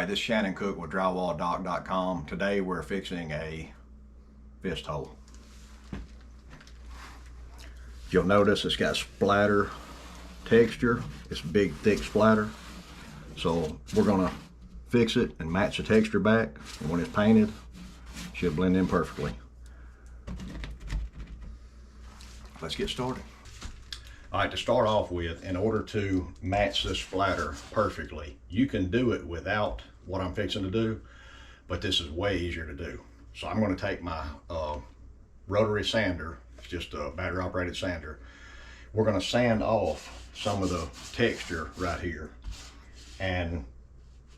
Hi, this is Shannon Cook with Drywalldoc.com. Today we're fixing a fist hole. You'll notice it's got splatter texture. It's a big, thick splatter. So we're gonna fix it and match the texture back. And when it's painted, it should blend in perfectly. Let's get started. All right, to start off with, in order to match this splatter perfectly, you can do it without what I'm fixing to do, but this is way easier to do. So I'm going to take my rotary sander, it's just a battery operated sander. We're going to sand off some of the texture right here. And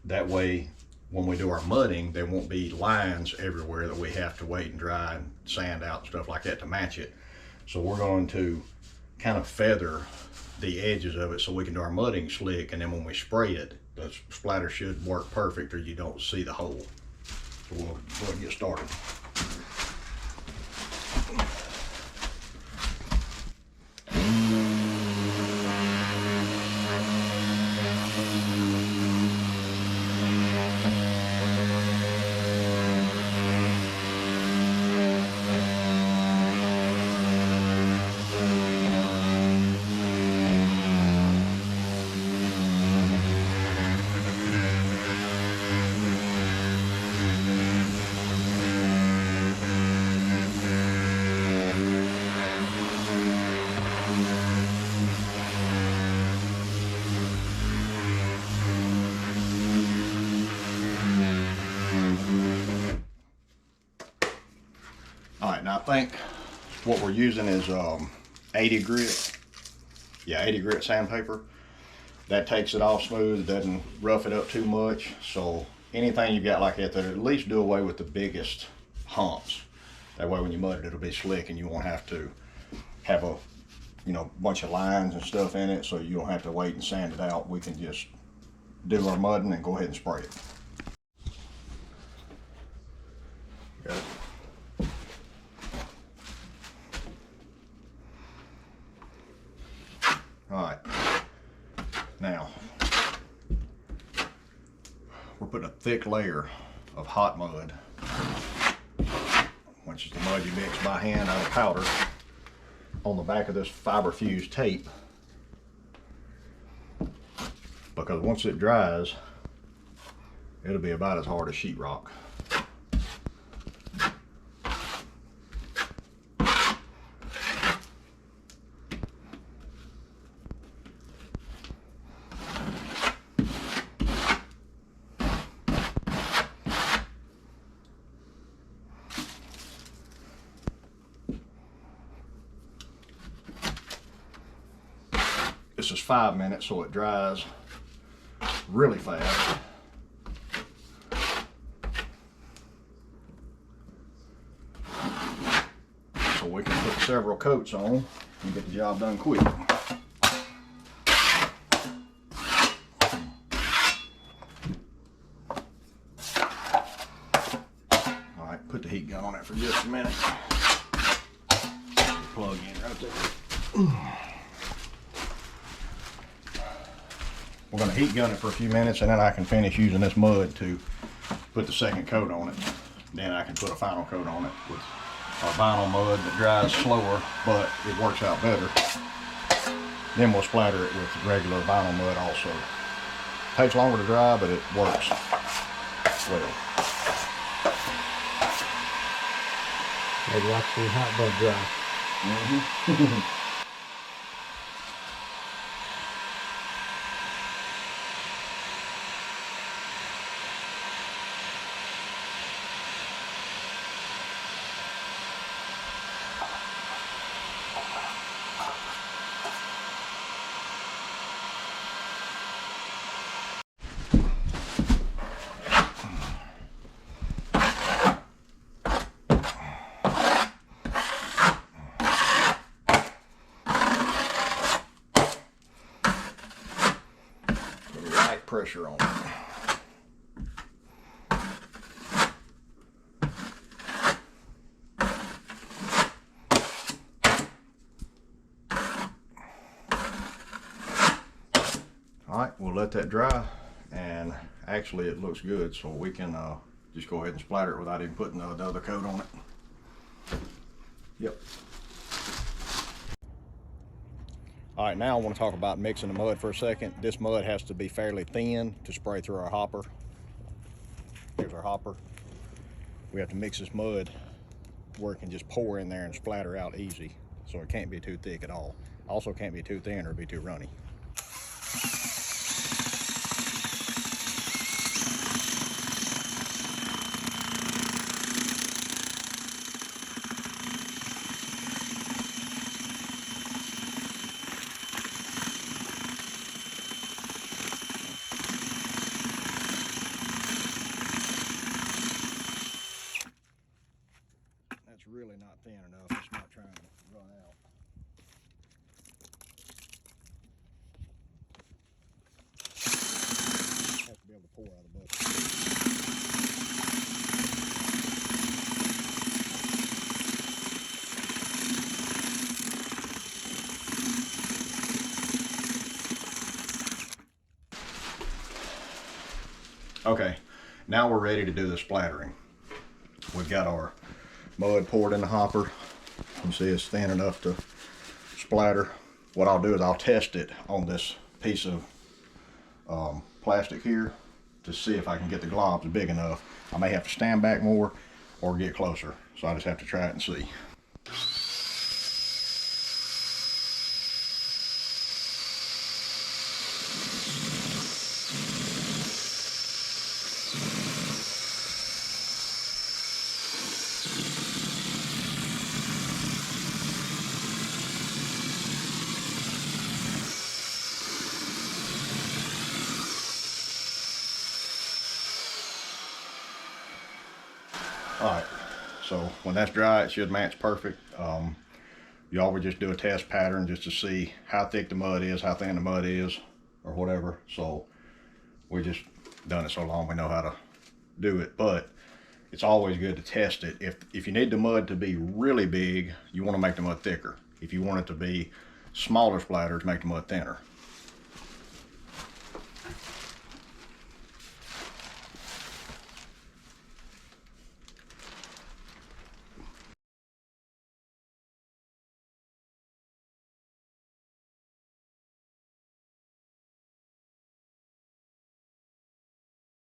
that way, when we do our mudding, there won't be lines everywhere that we have to wait and dry and sand out and stuff like that to match it. So we're going to kind of feather the edges of it so we can do our mudding slick, and then when we spray it, the splatter should work perfect or you don't see the hole. So we'll go ahead and get started. All right, now I think what we're using is 80 grit. Yeah, 80 grit sandpaper. That takes it off smooth, doesn't rough it up too much. So anything you've got like that, that'll at least do away with the biggest humps. That way when you mud it, it'll be slick and you won't have to have a bunch of lines and stuff in it, so you don't have to wait and sand it out. We can just do our mudding and go ahead and spray it. Got it. All right, now we're putting a thick layer of hot mud, which is the mud you mix by hand out of powder, on the back of this fiber fused tape, because once it dries, it'll be about as hard as sheetrock. This is 5 minutes, so it dries really fast. So we can put several coats on and get the job done quick. All right, put the heat gun on it for just a minute. Plug in right there. We're going to heat gun it for a few minutes, and then I can finish using this mud to put the second coat on it. Then I can put a final coat on it with our vinyl mud that dries slower, but it works out better. Then we'll splatter it with regular vinyl mud also. Takes longer to dry, but it works well. Maybe watch the hot mud dry. Mm-hmm. Pressure on it. All right, we'll let that dry and actually it looks good, so we can just go ahead and splatter it without even putting the other coat on it. Yep. All right, now I want to talk about mixing the mud for a second. This mud has to be fairly thin to spray through our hopper. Here's our hopper. We have to mix this mud where it can just pour in there and splatter out easy. So it can't be too thick at all. Also can't be too thin or it'll be too runny. That's really not thin enough. It's not trying to run out. Has to be able to pour out of the bucket. Okay, now we're ready to do the splattering. We've got our mud poured in the hopper. You can see it's thin enough to splatter. What I'll do is I'll test it on this piece of plastic here to see if I can get the globs big enough. I may have to stand back more or get closer, so I just have to try it and see. Alright, so when that's dry, it should match perfect. You always just do a test pattern just to see how thick the mud is, how thin the mud is, or whatever. So we just done it so long we know how to do it. But it's always good to test it. If you need the mud to be really big, you want to make the mud thicker. If you want it to be smaller splatters, make the mud thinner.